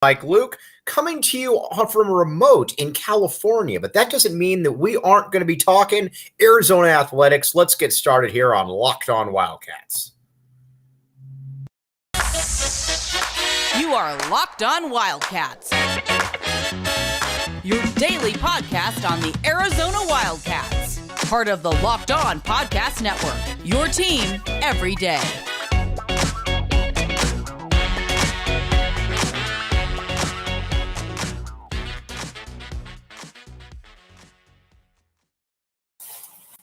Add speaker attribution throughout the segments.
Speaker 1: Mike Luke, coming to you from a remote in California, but that doesn't mean that we aren't going to be talking Arizona athletics. Let's get started here on Locked On Wildcats.
Speaker 2: You are Locked On Wildcats, your daily podcast on the Arizona Wildcats, part of the Locked On Podcast Network, your team every day.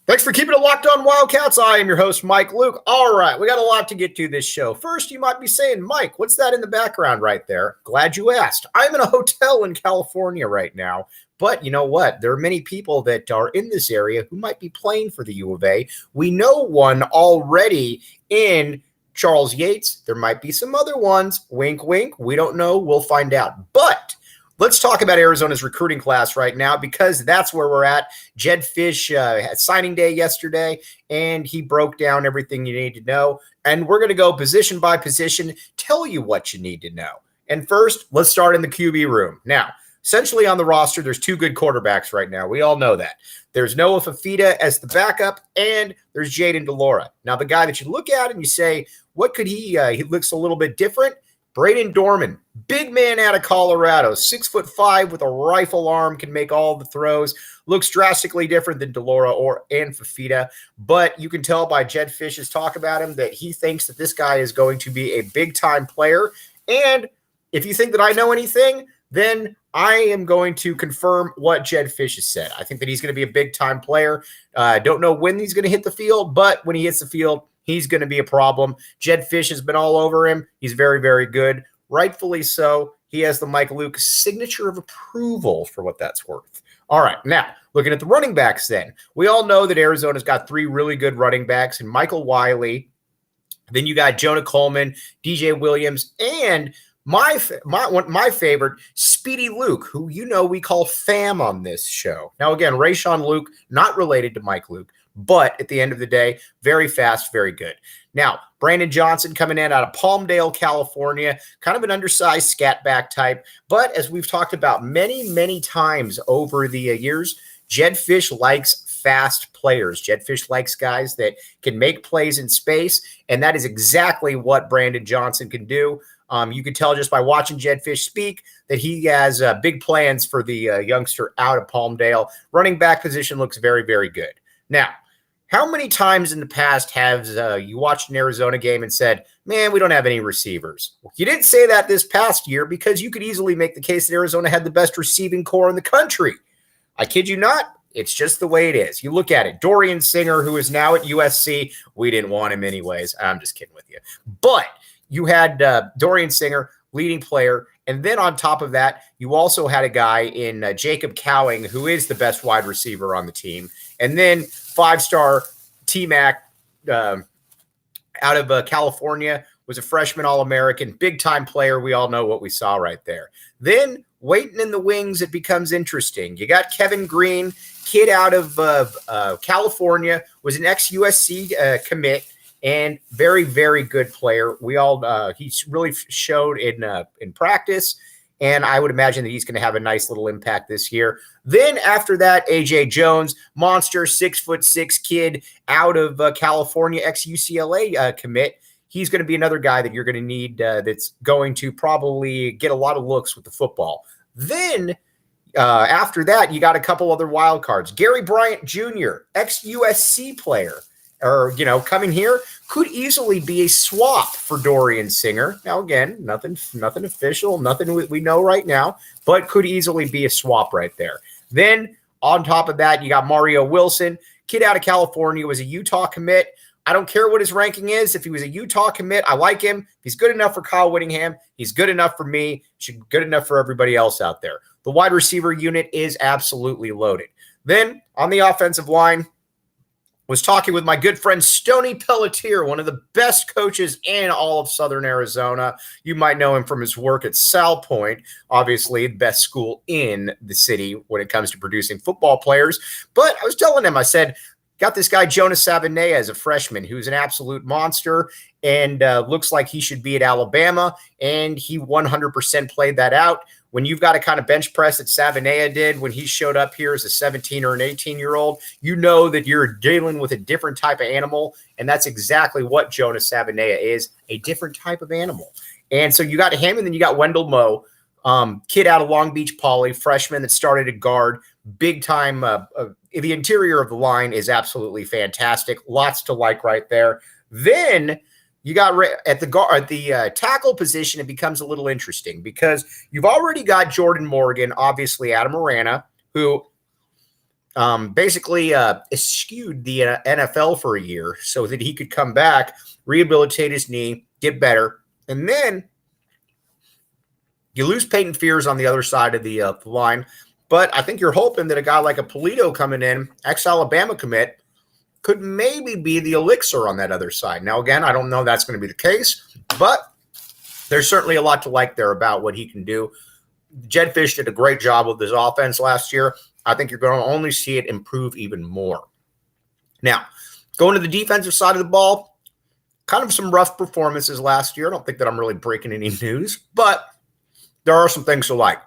Speaker 1: Thanks for keeping it Locked On Wildcats. I am your host, Mike Luke. All right, we got a lot to get to this show. First, you might be saying, Mike, what's that in the background right there? Glad you asked. I'm in a hotel in California right now, but you know what? There are many people that are in this area who might be playing for the U of A. We know one already in Charles Yates. There might be some other ones. Wink, wink. We don't know. We'll find out. But let's talk about Arizona's recruiting class right now because that's where we're at. Jedd Fisch had signing day yesterday, and he broke down everything you need to know. And we're going to go position by position, tell you what you need to know. And first, let's start in the QB room. Now, essentially on the roster, there's two good quarterbacks right now. We all know that. There's Noah Fifita as the backup, and there's Jayden de Laura. Now, the guy that you look at and you say, what could he looks a little bit different. Braden Dorman, big man out of Colorado, 6'5" with a rifle arm, can make all the throws. Looks drastically different than de Laura and Fifita, but you can tell by Jedd Fisch's talk about him that he thinks that this guy is going to be a big-time player. And if you think that I know anything, then I am going to confirm what Jedd Fisch has said. I think that he's going to be a big-time player. Don't know when he's going to hit the field, but when he hits the field, he's going to be a problem. Jedd Fisch has been all over him. He's very, very good. Rightfully so. He has the Mike Luke signature of approval for what that's worth. All right, now, looking at the running backs then. We all know that Arizona's got three really good running backs, and Michael Wiley. Then you got Jonah Coleman, DJ Williams, and my favorite, Speedy Luke, who you know we call Fam on this show. Now, again, Rayshawn Luke, not related to Mike Luke, but at the end of the day, very fast, very good. Now, Brandon Johnson coming in out of Palmdale, California, kind of an undersized scat back type. But as we've talked about many, many times over the years, Jedd Fisch likes fast players. Jedd Fisch likes guys that can make plays in space, and that is exactly what Brandon Johnson can do. You can tell just by watching Jedd Fisch speak that he has big plans for the youngster out of Palmdale. Running back position looks very, very good. Now, how many times in the past have you watched an Arizona game and said, man, we don't have any receivers? Well, you didn't say that this past year because you could easily make the case that Arizona had the best receiving core in the country. I kid you not. It's just the way it is. You look at it. Dorian Singer, who is now at USC, we didn't want him anyways. I'm just kidding with you. But you had Dorian Singer, leading player, and then on top of that, you also had a guy in Jacob Cowing, who is the best wide receiver on the team. And then five-star T-Mac out of California was a freshman All-American, big-time player. We all know what we saw right there. Then waiting in the wings, it becomes interesting. You got Kevin Green, kid out of California, was an ex-USC commit, and very, very good player. He's really showed in practice, and I would imagine that he's going to have a nice little impact this year. Then after that, A.J. Jones, monster, 6'6" kid out of California, ex-UCLA commit. He's going to be another guy that you're going to need that's going to probably get a lot of looks with the football. Then after that, you got a couple other wild cards. Gary Bryant Jr., ex-USC player, coming here, could easily be a swap for Dorian Singer. Now, again, nothing official, nothing we know right now, but could easily be a swap right there. Then on top of that, you got Mario Wilson, kid out of California, was a Utah commit. I don't care what his ranking is. If he was a Utah commit, I like him. If he's good enough for Kyle Whittingham, he's good enough for me. Good enough for everybody else out there. The wide receiver unit is absolutely loaded. Then on the offensive line, was talking with my good friend Stoney Pelletier, one of the best coaches in all of Southern Arizona. You might know him from his work at Sal Point, obviously the best school in the city when it comes to producing football players. But I was telling him, I said, Got this guy, Jonas Savaiinaea, as a freshman, who's an absolute monster and looks like he should be at Alabama, and he 100% played that out. When you've got a kind of bench press that Savaiinaea did when he showed up here as a 17 or an 18-year-old, you know that you're dealing with a different type of animal, and that's exactly what Jonas Savaiinaea is, a different type of animal. And so you got him, and then you got Wendell Moe, kid out of Long Beach Poly, freshman that started at guard, big time. The interior of the line is absolutely fantastic. Lots to like right there. Then you got at the tackle position, it becomes a little interesting because you've already got Jordan Morgan, obviously Adam Arana, who basically eschewed the NFL for a year so that he could come back, rehabilitate his knee, get better. And then you lose Peyton Fears on the other side of the line. But I think you're hoping that a guy like a Polito coming in, ex-Alabama commit, could maybe be the elixir on that other side. Now, again, I don't know that's going to be the case, but there's certainly a lot to like there about what he can do. Jedd Fisch did a great job with his offense last year. I think you're going to only see it improve even more. Now, going to the defensive side of the ball, kind of some rough performances last year. I don't think that I'm really breaking any news, but there are some things to like.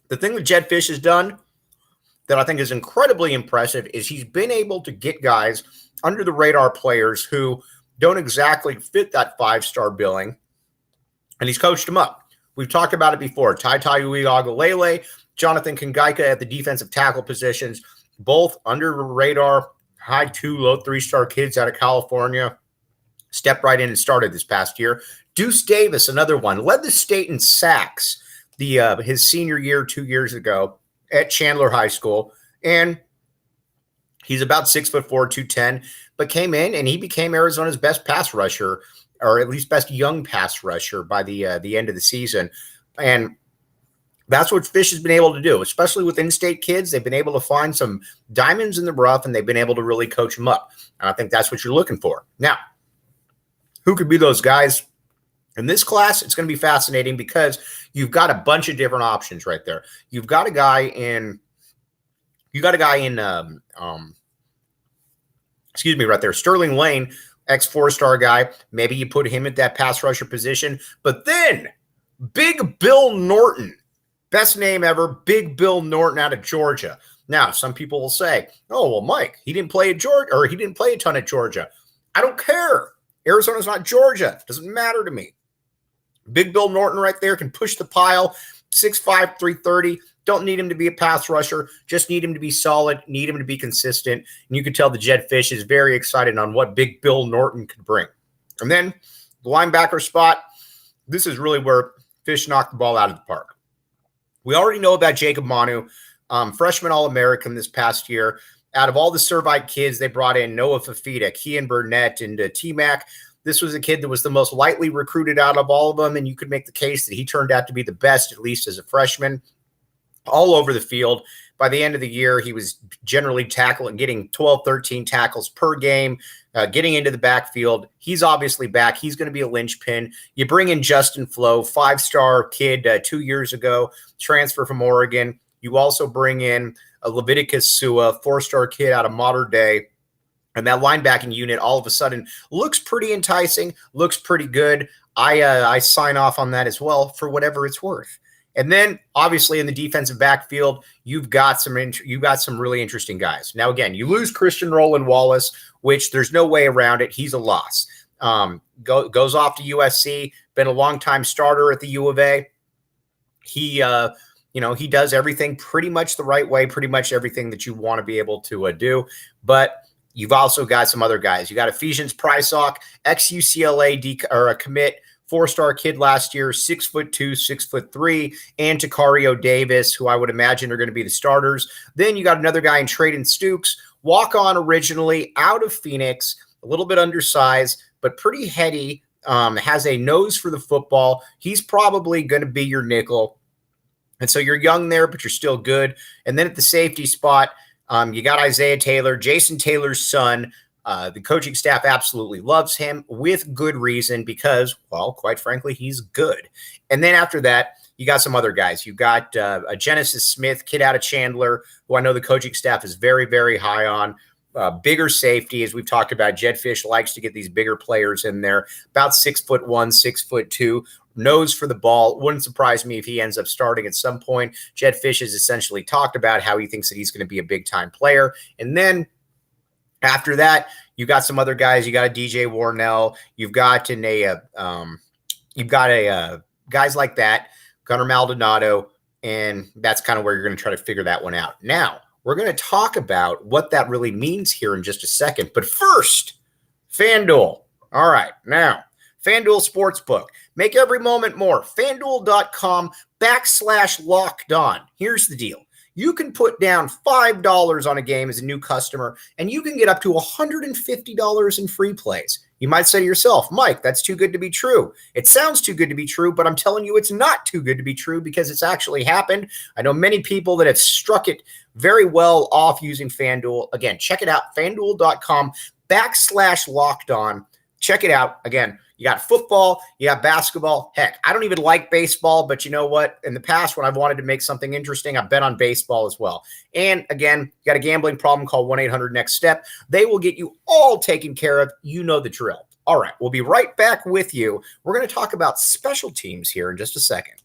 Speaker 1: The thing that Jedd Fisch has done that I think is incredibly impressive is he's been able to get guys under the radar players who don't exactly fit that 5-star billing, and he's coached them up. We've talked about it before. Tai Tagovailoa, Jonathan Kangaika at the defensive tackle positions, both under the radar, high 2, low 3-star kids out of California, stepped right in and started this past year. Deuce Davis, another one, led the state in sacks his senior year 2 years ago at Chandler High School, and he's about 6'4", 210, but came in and he became Arizona's best pass rusher, or at least best young pass rusher by the end of the season. And that's what Fisch has been able to do, especially with in-state kids. They've been able to find some diamonds in the rough, and they've been able to really coach them up. And I think that's what you're looking for. Now, who could be those guys? In this class, it's going to be fascinating because you've got a bunch of different options right there. You've got a guy in, right there, Sterling Lane, ex-4-star guy. Maybe you put him at that pass rusher position. But then, Big Bill Norton, best name ever, Big Bill Norton out of Georgia. Now, some people will say, "Oh, well, Mike, he didn't play at Georgia, or he didn't play a ton at Georgia." I don't care. Arizona's not Georgia. Doesn't matter to me. Big Bill Norton right there can push the pile, 6'5", 330. Don't need him to be a pass rusher. Just need him to be solid, need him to be consistent. And you can tell the Jedd Fisch is very excited on what Big Bill Norton could bring. And then the linebacker spot, this is really where Fisch knocked the ball out of the park. We already know about Jacob Manu, freshman All-American this past year. Out of all the Servite kids, they brought in Noah Fafita, Kean Burnett, and T-Mac. This was a kid that was the most lightly recruited out of all of them, and you could make the case that he turned out to be the best, at least as a freshman, all over the field. By the end of the year, he was generally tackling, getting 12, 13 tackles per game, getting into the backfield. He's obviously back. He's going to be a linchpin. You bring in Justin Flo, 5-star kid 2 years ago, transfer from Oregon. You also bring in a Leviticus Sua, 4-star kid out of Mater Dei. And that linebacking unit all of a sudden looks pretty enticing, looks pretty good. I sign off on that as well for whatever it's worth. And then obviously in the defensive backfield, you've got some really interesting guys. Now, again, you lose Christian Roland Wallace, which there's no way around it. He's a loss. Goes off to USC, been a longtime starter at the U of A. He does everything pretty much the right way, pretty much everything that you want to be able to do. But you've also got some other guys. You got Ephesians Prysock, ex-UCLA a commit, 4-star kid last year, 6'2", 6'3", and Takario Davis, who I would imagine are going to be the starters. Then you got another guy in Traden Stukes, walk-on originally out of Phoenix, a little bit undersized, but pretty heady, has a nose for the football. He's probably going to be your nickel. And so you're young there, but you're still good. And then at the safety spot, you got Isaiah Taylor, Jason Taylor's son. The coaching staff absolutely loves him with good reason because, well, quite frankly, he's good. And then after that, you got some other guys. You got a Genesis Smith, kid out of Chandler, who I know the coaching staff is very, very high on. bigger safety, as we've talked about. Jedd Fisch likes to get these bigger players in there, about 6'1", 6'2", nose for the ball. Wouldn't surprise me if he ends up starting at some point. Jedd Fisch has essentially talked about how he thinks that he's going to be a big-time player. And then after that, you got some other guys. You got a DJ Warnell. You've got guys like that, Gunnar Maldonado, and that's kind of where you're going to try to figure that one out. Now, we're going to talk about what that really means here in just a second. But first, FanDuel. All right, now, FanDuel Sportsbook. Make every moment more. FanDuel.com/lockedon. Here's the deal. You can put down $5 on a game as a new customer, and you can get up to $150 in free plays. You might say to yourself, Mike, that's too good to be true. It sounds too good to be true, but I'm telling you it's not too good to be true because it's actually happened. I know many people that have struck it very well off using FanDuel. Again, check it out, FanDuel.com/lockedon. Check it out. Again, you got football, you got basketball. Heck, I don't even like baseball, but you know what? In the past, when I've wanted to make something interesting, I bet on baseball as well. And again, you got a gambling problem, call 1-800-NEXT-STEP. They will get you all taken care of. You know the drill. All right, we'll be right back with you. We're going to talk about special teams here in just a second.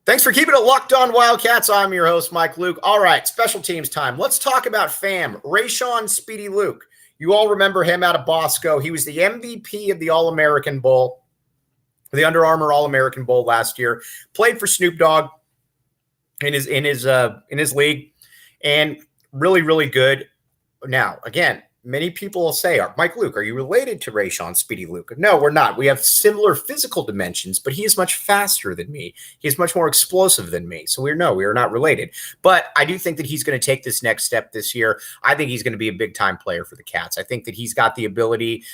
Speaker 1: Thanks for keeping it locked on Wildcats. I'm your host, Mike Luke. All right, special teams time. Let's talk about FAM, Rayshon Speedy Luke. You all remember him out of Bosco. He was the MVP of the All-American Bowl, the Under Armour All-American Bowl last year. Played for Snoop Dogg in his league, and really, really good. Now, again, many people will say, Mike Luke, are you related to Rayshon Speedy Luke? No, we're not. We have similar physical dimensions, but he is much faster than me. He's much more explosive than me. So we are not related. But I do think that he's going to take this next step this year. I think he's going to be a big-time player for the Cats. I think that he's got the ability.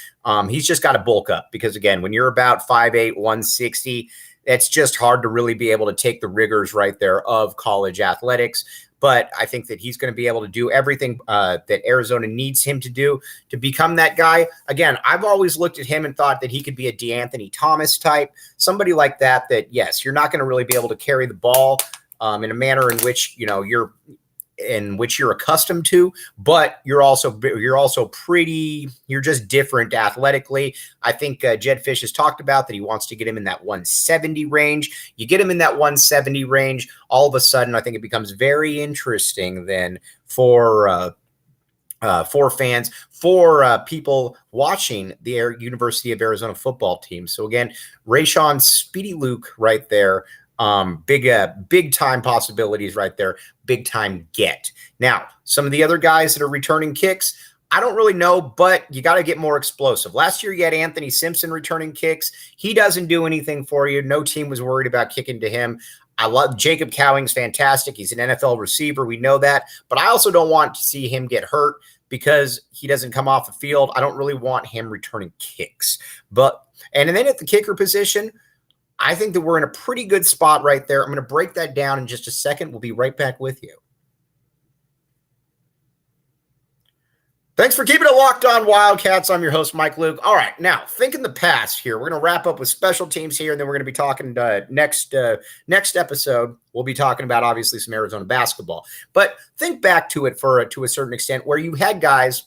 Speaker 1: He's just got to bulk up because, again, when you're about 5'8", 160, it's just hard to really be able to take the rigors right there of college athletics. But I think that he's going to be able to do everything that Arizona needs him to do to become that guy. Again, I've always looked at him and thought that he could be a DeAnthony Thomas type, somebody like that, yes, you're not going to really be able to carry the ball in a manner in which, you're accustomed to, but you're just different athletically. I think Jedd Fisch has talked about that he wants to get him in that 170 range. You get him in that 170 range, all of a sudden, I think it becomes very interesting then for fans, for people watching the University of Arizona football team. So again, Rayshon Speedy Luke right there. Big time possibilities right there. Big time get. Now, some of the other guys that are returning kicks, I don't really know, but you got to get more explosive. Last year, you had Anthony Simpson returning kicks. He doesn't do anything for you. No team was worried about kicking to him. I love Jacob Cowing's fantastic. He's an NFL receiver. We know that, but I also don't want to see him get hurt because he doesn't come off the field. I don't really want him returning kicks, and then at the kicker position, I think that we're in a pretty good spot right there. I'm going to break that down in just a second. We'll be right back with you. Thanks for keeping it locked on Wildcats. I'm your host, Mike Luke. All right, now think in the past here. We're going to wrap up with special teams here, and then we're going to be talking next episode. We'll be talking about obviously some Arizona basketball. But think back to it to a certain extent where you had guys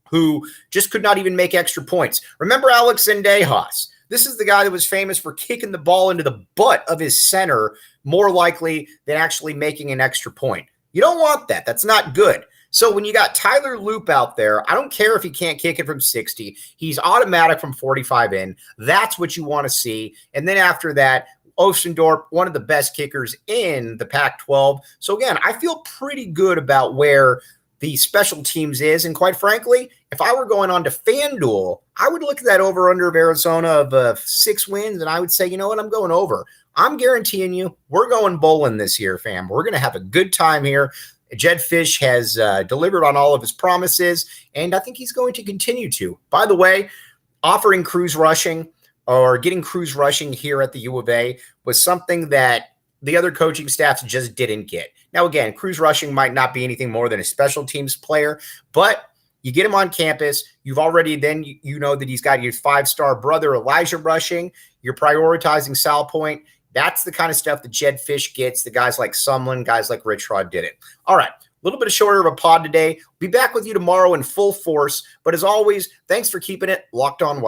Speaker 1: who just could not even make extra points. Remember Alex Zendejas? This is the guy that was famous for kicking the ball into the butt of his center more likely than actually making an extra point. You don't want that. That's not good. So when you got Tyler Loop out there, I don't care if he can't kick it from 60. He's automatic from 45 in. That's what you want to see. And then after that, Ostendorp, one of the best kickers in the Pac-12. So again, I feel pretty good about where the special teams is. And quite frankly, if I were going on to FanDuel, I would look at that over-under of Arizona of 6 wins, and I would say, you know what, I'm going over. I'm guaranteeing you we're going bowling this year, fam. We're going to have a good time here. Jedd Fisch has delivered on all of his promises, and I think he's going to continue to. By the way, offering cruise rushing or getting cruise rushing here at the U of A was something that the other coaching staffs just didn't get. Now, again, cruise rushing might not be anything more than a special teams player, but you get him on campus. You've already then you know that he's got your 5-star brother, Elijah, rushing. You're prioritizing Sal Point. That's the kind of stuff that Jedd Fisch gets, the guys like Sumlin, guys like Rich Rod did it. All right. A little bit shorter of a pod today. Be back with you tomorrow in full force. But as always, thanks for keeping it locked on.